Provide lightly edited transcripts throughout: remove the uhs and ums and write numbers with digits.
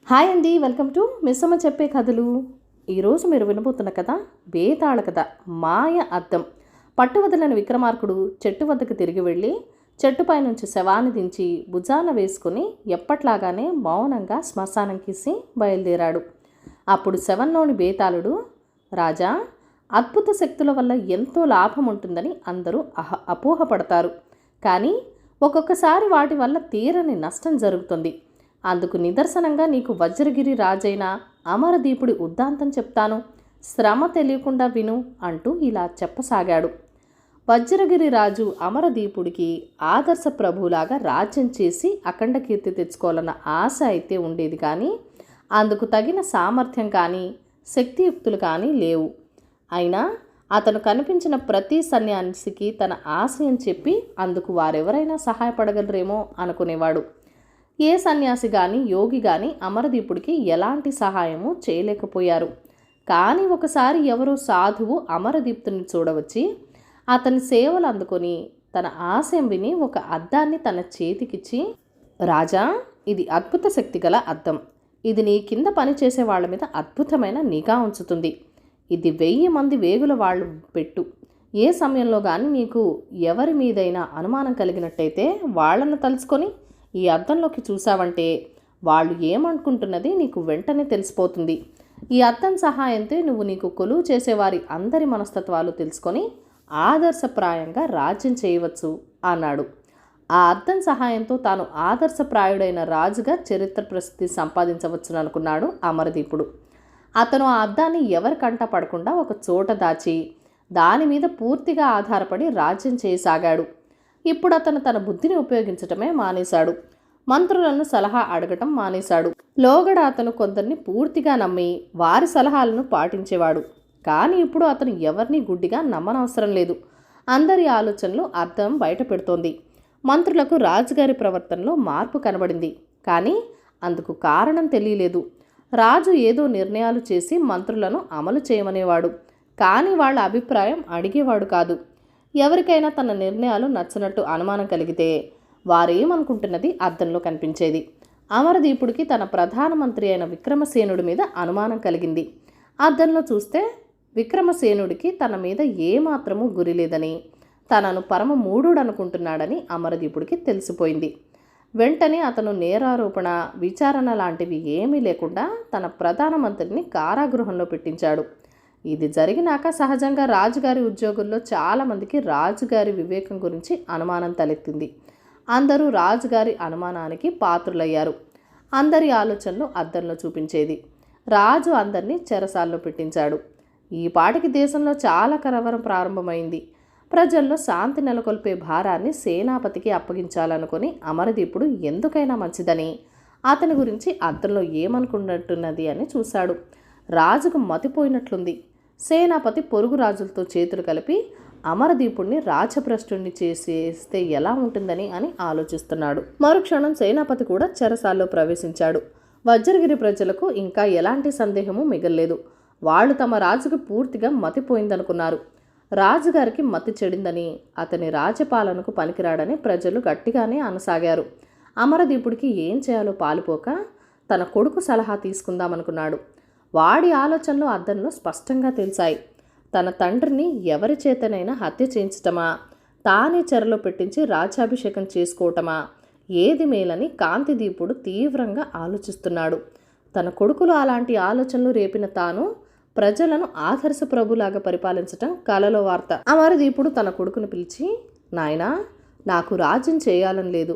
Hi అండి, welcome to Missamma చెప్పే కథలు. ఈరోజు మీరు వినబోతున్న కథ బేతాళ కథ. మాయ అద్దం. పట్టువదలని విక్రమార్కుడు చెట్టు వద్దకు తిరిగి వెళ్ళి చెట్టుపై నుంచి శవాన్ని దించి భుజాన వేసుకుని ఎప్పట్లాగానే మౌనంగా శ్మశానంకిసి బయలుదేరాడు. అప్పుడు శవంలోని బేతాళుడు, రాజా, అద్భుత శక్తుల వల్ల ఎంతో లాభం ఉంటుందని అందరూ అపోహపడతారు. కానీ ఒక్కొక్కసారి వాటి వల్ల తీరని నష్టం జరుగుతుంది. అందుకు నిదర్శనంగా నీకు వజ్రగిరి రాజైన అమరదీపుడి ఉద్దాంతం చెప్తాను, శ్రమ తెలియకుండా విను అంటూ ఇలా చెప్పసాగాడు. వజ్రగిరి రాజు అమరదీపుడికి ఆదర్శ ప్రభులాగా రాజ్యం చేసి అఖండ కీర్తి తెచ్చుకోవాలన్న ఆశ అయితే ఉండేది, కానీ అందుకు తగిన సామర్థ్యం కానీ శక్తియుక్తులు కానీ లేవు. అయినా అతను కనిపించిన ప్రతి సన్యాసికి తన ఆశయం చెప్పి అందుకు వారెవరైనా సహాయపడగలరేమో అనుకునేవాడు. ఏ సన్యాసి కానీ యోగి కానీ అమరదీపుడికి ఎలాంటి సహాయము చేయలేకపోయారు. కానీ ఒకసారి ఎవరో సాధువు అమరదీప్తుని చూడవచ్చి అతని సేవలు అందుకొని తన ఆశయం విని ఒక అద్దాన్ని తన చేతికిచ్చి, రాజా, ఇది అద్భుత శక్తి గల అద్దం. ఇది నీ కింద పనిచేసే వాళ్ళ మీద అద్భుతమైన నిఘా ఉంచుతుంది. ఇది 1000 మంది వేగుల వాళ్ళు పెట్టు. ఏ సమయంలో కానీ నీకు ఎవరి మీదైనా అనుమానం కలిగినట్టయితే వాళ్లను తలుచుకొని ఈ అద్దంలోకి చూసావంటే వాళ్ళు ఏమనుకుంటున్నది నీకు వెంటనే తెలిసిపోతుంది. ఈ అద్దం సహాయంతో నువ్వు నీకు కొలువు చేసేవారి అందరి మనస్తత్వాలు తెలుసుకొని ఆదర్శప్రాయంగా రాజ్యం చేయవచ్చు అన్నాడు. ఆ అద్దం సహాయంతో తాను ఆదర్శప్రాయుడైన రాజుగా చరిత్ర ప్రసిద్ధి సంపాదించవచ్చుననుకున్నాడు అమరదీపుడు. అతను ఆ అద్దాన్ని ఎవరి కంట పడకుండా ఒక చోట దాచి దాని మీద పూర్తిగా ఆధారపడి రాజ్యం చేయసాగాడు. ఇప్పుడు అతను తన బుద్ధిని ఉపయోగించటమే మానేశాడు. మంత్రులను సలహా అడగటం మానేశాడు. లోగడ అతను కొందరిని పూర్తిగా నమ్మి వారి సలహాలను పాటించేవాడు. కానీ ఇప్పుడు అతను ఎవరిని గుడ్డిగా నమ్మనవసరం లేదు. అందరి ఆలోచనలు అర్థం బయట పెడుతోంది. మంత్రులకు రాజుగారి ప్రవర్తనలో మార్పు కనబడింది, కానీ అందుకు కారణం తెలియలేదు. రాజు ఏదో నిర్ణయాలు చేసి మంత్రులను అమలు చేయమనేవాడు, కానీ వాళ్ళ అభిప్రాయం అడిగేవాడు కాదు. ఎవరికైనా తన నిర్ణయాలు నచ్చనట్టు అనుమానం కలిగితే వారేమనుకుంటున్నది అద్దంలో కనిపించేది. అమరదీపుడికి తన ప్రధానమంత్రి అయిన విక్రమసేనుడి మీద అనుమానం కలిగింది. అద్దంలో చూస్తే విక్రమసేనుడికి తన మీద ఏమాత్రమూ గురి లేదని, తనను పరమ మూఢుడు అనుకుంటున్నాడని అమరదీపుడికి తెలిసిపోయింది. వెంటనే అతను నేరారోపణ, విచారణ లాంటివి ఏమీ లేకుండా తన ప్రధానమంత్రిని కారాగృహంలో పెట్టించాడు. ఇది జరిగినాక సహజంగా రాజుగారి ఉద్యోగుల్లో చాలామందికి రాజుగారి వివేకం గురించి అనుమానం తలెత్తింది. అందరూ రాజుగారి అనుమానానికి పాత్రులయ్యారు. అందరి ఆలోచనలు అద్దంలో చూపించేది. రాజు అందరినీ చెరసాల్లో పెట్టించాడు. ఈ పాటికి దేశంలో చాలా కలవరం ప్రారంభమైంది. ప్రజల్లో శాంతి నెలకొల్పే భారాన్ని సేనాపతికి అప్పగించాలనుకుని అమరదీపుడు ఎందుకైనా మంచిదని అతని గురించి అద్దంలో ఏమనుకున్నట్టున్నది అని చూశాడు. రాజుకు మతిపోయినట్లుంది. సేనాపతి పొరుగు రాజులతో చేతులు కలిపి అమరదీపుడిని రాజభ్రష్టుణ్ణి చేసేస్తే ఎలా ఉంటుందని అని ఆలోచిస్తున్నాడు. మరుక్షణం సేనాపతి కూడా చెరసాల్లో ప్రవేశించాడు. వజ్రగిరి ప్రజలకు ఇంకా ఎలాంటి సందేహము మిగల్లేదు. వాళ్ళు తమ రాజుకు పూర్తిగా మతిపోయిందనుకున్నారు. రాజుగారికి మతి చెడిందని, అతని రాజపాలనకు పనికిరాడని ప్రజలు గట్టిగానే అనసాగారు. అమరదీపుడికి ఏం చేయాలో పాలుపోక తన కొడుకు సలహా తీసుకుందామనుకున్నాడు. వాడి ఆలోచనలు అద్దంలో స్పష్టంగా తెలిసాయి. తన తండ్రిని ఎవరి చేతనైనా హత్య చేయించటమా, తానే చెరలో పెట్టించి రాజ్యాభిషేకం చేసుకోవటమా, ఏది మేలని కాంతిదీపుడు తీవ్రంగా ఆలోచిస్తున్నాడు. తన కొడుకులు అలాంటి ఆలోచనలు రేపిన తాను ప్రజలను ఆదర్శ ప్రభులాగా పరిపాలించటం కలలో వార్త. అమరదీపుడు తన కొడుకును పిలిచి, నాయనా, నాకు రాజ్యం చేయాలని లేదు.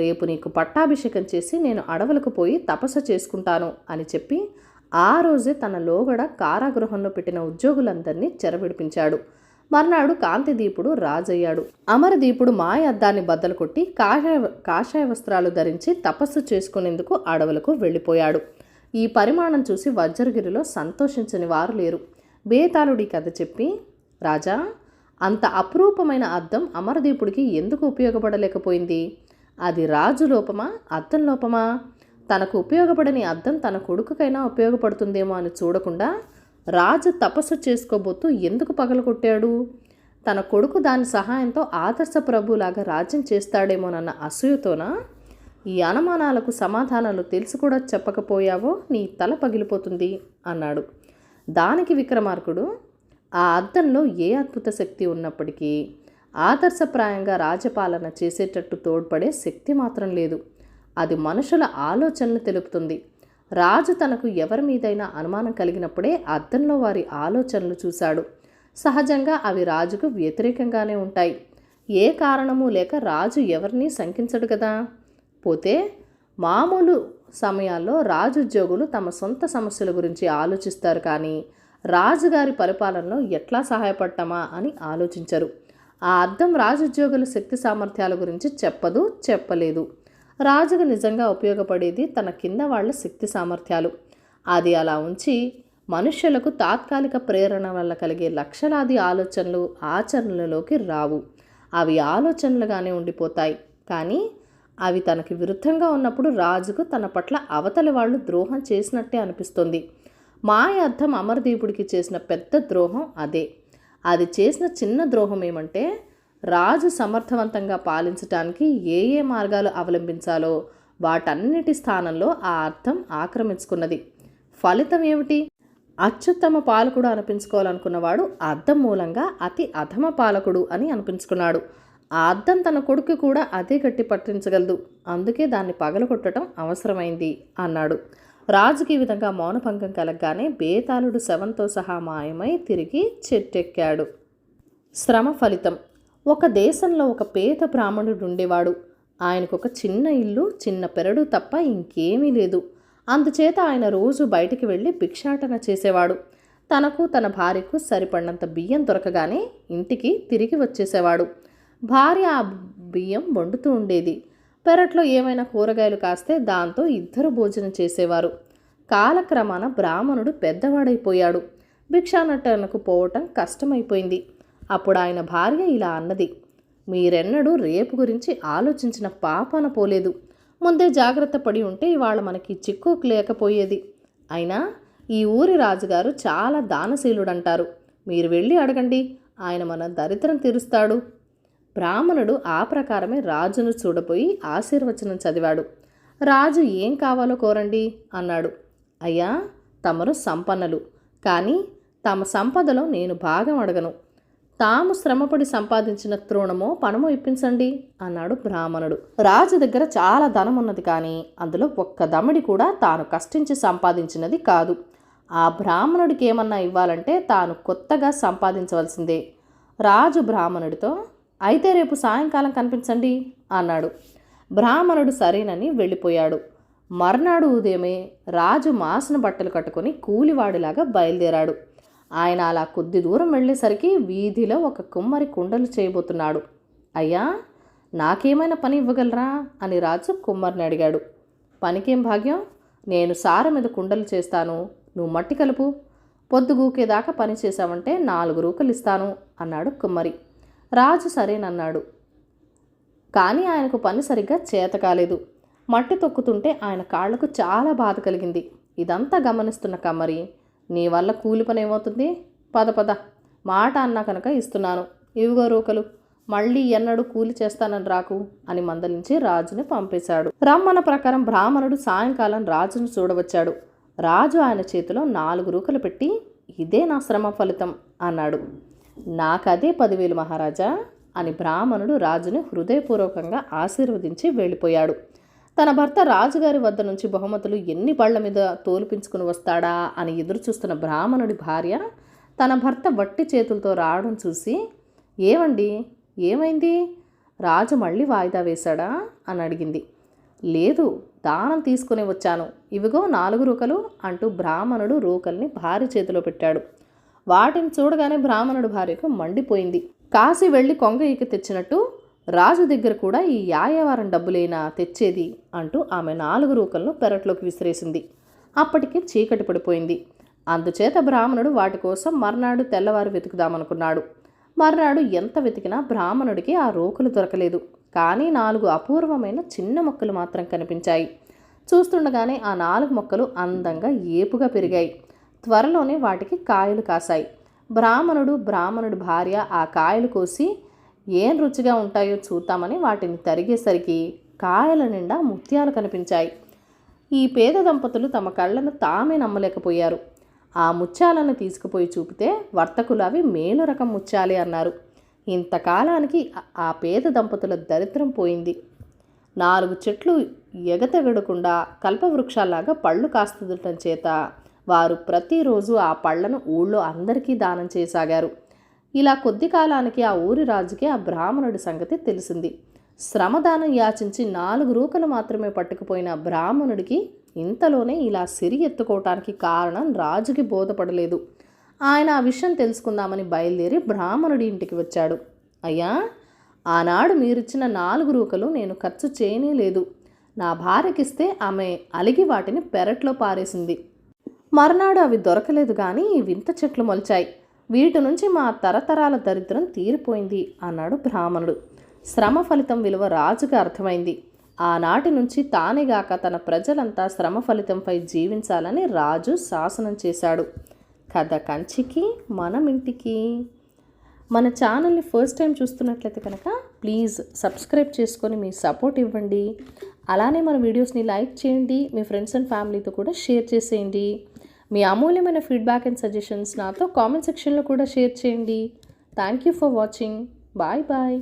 రేపు నీకు పట్టాభిషేకం చేసి నేను అడవులకు పోయి తపస్సు చేసుకుంటాను అని చెప్పి ఆ రోజే తన లోగడ కారాగృహంలో పెట్టిన ఉద్యోగులందరినీ చెరవిడిపించాడు. మర్నాడు కాంతిదీపుడు రాజయ్యాడు. అమరదీపుడు మాయ అద్దాన్ని బద్దలు కొట్టి కాషాయ వస్త్రాలు ధరించి తపస్సు చేసుకునేందుకు అడవులకు వెళ్ళిపోయాడు. ఈ పరిమాణం చూసి వజ్రగిరిలో సంతోషించని వారు లేరు. బేతాళుడి కథ చెప్పి, రాజా, అంత అపురూపమైన అద్దం అమరదీపుడికి ఎందుకు ఉపయోగపడలేకపోయింది? అది రాజు లోపమా, అద్దం లోపమా? తనకు ఉపయోగపడని అద్దం తన కొడుకుకైనా ఉపయోగపడుతుందేమో అని చూడకుండా రాజు తపస్సు చేసుకోబోతూ ఎందుకు పగలగొట్టాడు? తన కొడుకు దాని సహాయంతో ఆదర్శ ప్రభులాగా రాజ్యం చేస్తాడేమోనన్న అసూయతోనా? ఈ అనుమానాలకు సమాధానాలు తెలిసి కూడా చెప్పకపోయావో నీ తల పగిలిపోతుంది అన్నాడు. దానికి విక్రమార్కుడు, ఆ అద్దంలో ఏ అద్భుత శక్తి ఉన్నప్పటికీ ఆదర్శప్రాయంగా రాజపాలన చేసేటట్టు తోడ్పడే శక్తి మాత్రం లేదు. అది మనుషుల ఆలోచనలు తెలుపుతుంది. రాజు తనకు ఎవరి మీదైనా అనుమానం కలిగినప్పుడే అద్దంలో వారి ఆలోచనలు చూశాడు. సహజంగా అవి రాజుకు వ్యతిరేకంగానే ఉంటాయి. ఏ కారణము లేక రాజు ఎవరినీ శంకించడు కదా. పోతే మామూలు సమయాల్లో రాజుద్యోగులు తమ సొంత సమస్యల గురించి ఆలోచిస్తారు, కానీ రాజుగారి పరిపాలనలో ఎట్లా సహాయపడతామా అని ఆలోచించరు. ఆ అద్దం రాజుద్యోగుల శక్తి సామర్థ్యాల గురించి చెప్పదు, చెప్పలేదు. రాజుకు నిజంగా ఉపయోగపడేది తన కింద వాళ్ళ శక్తి సామర్థ్యాలు. అది అలా ఉంచి మనుష్యులకు తాత్కాలిక ప్రేరణ వల్ల కలిగే లక్షలాది ఆలోచనలు ఆచరణలోకి రావు. అవి ఆలోచనలుగానే ఉండిపోతాయి. కానీ అవి తనకి విరుద్ధంగా ఉన్నప్పుడు రాజుకు తన పట్ల అవతలి వాళ్ళు ద్రోహం చేసినట్టే అనిపిస్తుంది. మాయ అద్దం అమరదీపుడికి చేసిన పెద్ద ద్రోహం అదే. అది చేసిన చిన్న ద్రోహం ఏమంటే, రాజు సమర్థవంతంగా పాలించటానికి ఏ ఏ మార్గాలు అవలంబించాలో వాటన్నిటి స్థానంలో ఆ అర్థం ఆక్రమించుకున్నది. ఫలితం ఏమిటి? అత్యుత్తమ పాలకుడు అనిపించుకోవాలనుకున్నవాడు అద్దం మూలంగా అతి అధమ పాలకుడు అని అనిపించుకున్నాడు. ఆ అద్దం తన కొడుకు కూడా అదే గట్టి పట్టించగలదు. అందుకే దాన్ని పగలగొట్టడం అవసరమైంది అన్నాడు. రాజుకి ఈ విధంగా మౌనభంగం కలగగానే బేతాళుడు శవంతో సహా మాయమై తిరిగి చెట్టెక్కాడు. శ్రమ ఫలితం. ఒక దేశంలో ఒక పేద బ్రాహ్మణుడు ఉండేవాడు. ఆయనకు ఒక చిన్న ఇల్లు, చిన్న పెరడు తప్ప ఇంకేమీ లేదు. అందుచేత ఆయన రోజు బయటికి వెళ్ళి భిక్షాటన చేసేవాడు. తనకు తన భార్యకు సరిపడినంత బియ్యం దొరకగానే ఇంటికి తిరిగి వచ్చేసేవాడు. భార్య ఆ బియ్యం వండుతూ ఉండేది. పెరట్లో ఏమైనా కూరగాయలు కాస్తే దాంతో ఇద్దరు భోజనం చేసేవారు. కాలక్రమాన బ్రాహ్మణుడు పెద్దవాడైపోయాడు. భిక్షాటనకు పోవటం కష్టమైపోయింది. అప్పుడు ఆయన భార్య ఇలా అన్నది, మీరెన్నడూ రేపు గురించి ఆలోచించిన పాపాన పోలేదు. ముందే జాగ్రత్త పడి ఉంటే ఇవాళ మనకి చిక్కు లేకపోయేది. అయినా ఈ ఊరి రాజుగారు చాలా దానశీలుడంటారు. మీరు వెళ్ళి అడగండి, ఆయన మన దరిద్రం తీరుస్తాడు. బ్రాహ్మణుడు ఆ ప్రకారమే రాజును చూడబోయి ఆశీర్వచనం చదివాడు. రాజు ఏం కావాలో కోరండి అన్నాడు. అయ్యా, తమరు సంపన్నులు, కానీ తమ సంపదలో నేను భాగం అడగను. తాము శ్రమపడి సంపాదించిన తృణమో పణమో ఇప్పించండి అన్నాడు బ్రాహ్మణుడు. రాజు దగ్గర చాలా ధనం ఉన్నది, కానీ అందులో ఒక్క దమిడి కూడా తాను కష్టించి సంపాదించినది కాదు. ఆ బ్రాహ్మణుడికి ఏమన్నా ఇవ్వాలంటే తాను కొత్తగా సంపాదించవలసిందే. రాజు బ్రాహ్మణుడితో, అయితే రేపు సాయంకాలం కనిపించండి అన్నాడు. బ్రాహ్మణుడు సరేనని వెళ్ళిపోయాడు. మర్నాడు ఉదయమే రాజు మాసిన బట్టలు కట్టుకొని కూలివాడిలాగా బయలుదేరాడు. ఆయన అలా కొద్ది దూరం వెళ్ళేసరికి వీధిలో ఒక కుమ్మరి కుండలు చేయబోతున్నాడు. అయ్యా, నాకేమైనా పని ఇవ్వగలరా అని రాజు కుమ్మరిని అడిగాడు. పనికేం భాగ్యం, నేను సార మీద కుండలు చేస్తాను, నువ్వు మట్టి కలుపు. పొద్దుగూకేదాకా పని చేశావంటే 4 రూకలు ఇస్తాను అన్నాడు కుమ్మరి. రాజు సరేనన్నాడు. కానీ ఆయనకు పని సరిగ్గా చేత కాలేదు. మట్టి తొక్కుతుంటే ఆయన కాళ్లకు చాలా బాధ కలిగింది. ఇదంతా గమనిస్తున్న కమ్మరి, నీ వల్ల కూలి పని ఏమవుతుంది, పద పద, మాట అన్నా కనుక ఇస్తున్నాను, ఇవిగో రూకలు, మళ్ళీ ఎన్నడూ కూలి చేస్తానని రాకు అని మందలించి రాజుని పంపేశాడు. రమ్మన ప్రకారం బ్రాహ్మణుడు సాయంకాలం రాజును చూడవచ్చాడు. రాజు ఆయన చేతిలో 4 రూకలు పెట్టి, ఇదే నా శ్రమ ఫలితం అన్నాడు. నాకదే 10,000 మహారాజా అని బ్రాహ్మణుడు రాజుని హృదయపూర్వకంగా ఆశీర్వదించి వెళ్ళిపోయాడు. తన భర్త రాజుగారి వద్ద నుంచి బహుమతులు ఎన్ని బళ్ల మీద తోలుపించుకుని వస్తాడా అని ఎదురుచూస్తున్న బ్రాహ్మణుడి భార్య తన భర్త వట్టి చేతులతో రావడం చూసి, ఏమండి, ఏమైంది, రాజు మళ్ళీ వాయిదా వేశాడా అని అడిగింది. లేదు, దానం తీసుకుని వచ్చాను, ఇవిగో 4 రూకలు అంటూ బ్రాహ్మణుడు రూకల్ని భార్య చేతిలో పెట్టాడు. వాటిని చూడగానే బ్రాహ్మణుడు భార్యకు మండిపోయింది. కాశీ వెళ్ళి కొంగ ఈక తెచ్చినట్టు రాజు దగ్గర కూడా ఈ యాయవారం డబ్బులేనా తెచ్చేది అంటూ ఆమె 4 రూకలను పెరట్లోకి విసిరేసింది. అప్పటికే చీకటి పడిపోయింది. అందుచేత బ్రాహ్మణుడు వాటి కోసం మర్నాడు తెల్లవారు వెతుకుదామనుకున్నాడు. మర్నాడు ఎంత వెతికినా బ్రాహ్మణుడికి ఆ రూకలు దొరకలేదు. కానీ 4 అపూర్వమైన చిన్న మొక్కలు మాత్రం కనిపించాయి. చూస్తుండగానే ఆ 4 మొక్కలు అందంగా ఏపుగా పెరిగాయి. త్వరలోనే వాటికి కాయలు కాశాయి. బ్రాహ్మణుడి భార్య ఆ కాయలు కోసి ఏం రుచిగా ఉంటాయో చూద్దామని వాటిని తరిగేసరికి కాయల నిండా ముత్యాలు కనిపించాయి. ఈ పేద దంపతులు తమ కళ్ళను తామే నమ్మలేకపోయారు. ఆ ముత్యాలను తీసుకుపోయి చూపితే వర్తకులు అవి మేలు రకం ముత్యాలే అన్నారు. ఇంతకాలానికి ఆ పేద దంపతుల దరిద్రం పోయింది. 4 చెట్లు ఎగతెగడకుండా కల్పవృక్షాల్లాగా పళ్ళు కాస్తుండటం చేత వారు ప్రతిరోజు ఆ పళ్లను ఊళ్ళో అందరికీ దానం చేయసాగారు. ఇలా కొద్ది కాలానికి ఆ ఊరి రాజుకి ఆ బ్రాహ్మణుడి సంగతి తెలిసింది. శ్రమదానం యాచించి 4 రూకలు మాత్రమే పట్టుకుపోయిన బ్రాహ్మణుడికి ఇంతలోనే ఇలా సిరి ఎత్తుకోవటానికి కారణం రాజుకి బోధపడలేదు. ఆయన ఆ విషయం తెలుసుకుందామని బయలుదేరి బ్రాహ్మణుడి ఇంటికి వచ్చాడు. అయ్యా, ఆనాడు మీరిచ్చిన 4 రూకలు నేను ఖర్చు చేయనే లేదు. నా భార్యకిస్తే ఆమె అలిగి వాటిని పెరట్లో పారేసింది. మర్నాడు అవి దొరకలేదు, కానీ వింత చెట్లు మొలిచాయి. వీటి నుంచి మా తరతరాల దరిద్రం తీరిపోయింది అన్నాడు బ్రాహ్మణుడు. శ్రమ ఫలితం విలువ రాజుకు అర్థమైంది. ఆనాటి నుంచి తానేగాక తన ప్రజలంతా శ్రమ ఫలితంపై జీవించాలని రాజు శాసనం చేశాడు. కథ కంచికి మనం ఇంటికి. మన ఛానల్ని ఫస్ట్ టైం చూస్తున్నట్లయితే కనుక ప్లీజ్ సబ్స్క్రైబ్ చేసుకొని మీ సపోర్ట్ ఇవ్వండి. అలానే మన వీడియోస్ని లైక్ చేయండి, మీ ఫ్రెండ్స్ అండ్ ఫ్యామిలీతో కూడా షేర్ చేసేయండి. మీ అమూల్యమైన ఫీడ్బ్యాక్ అండ్ సజెషన్స్ నాతో కామెంట్ సెక్షన్లో కూడా షేర్ చేయండి. Thank you for watching. Bye bye.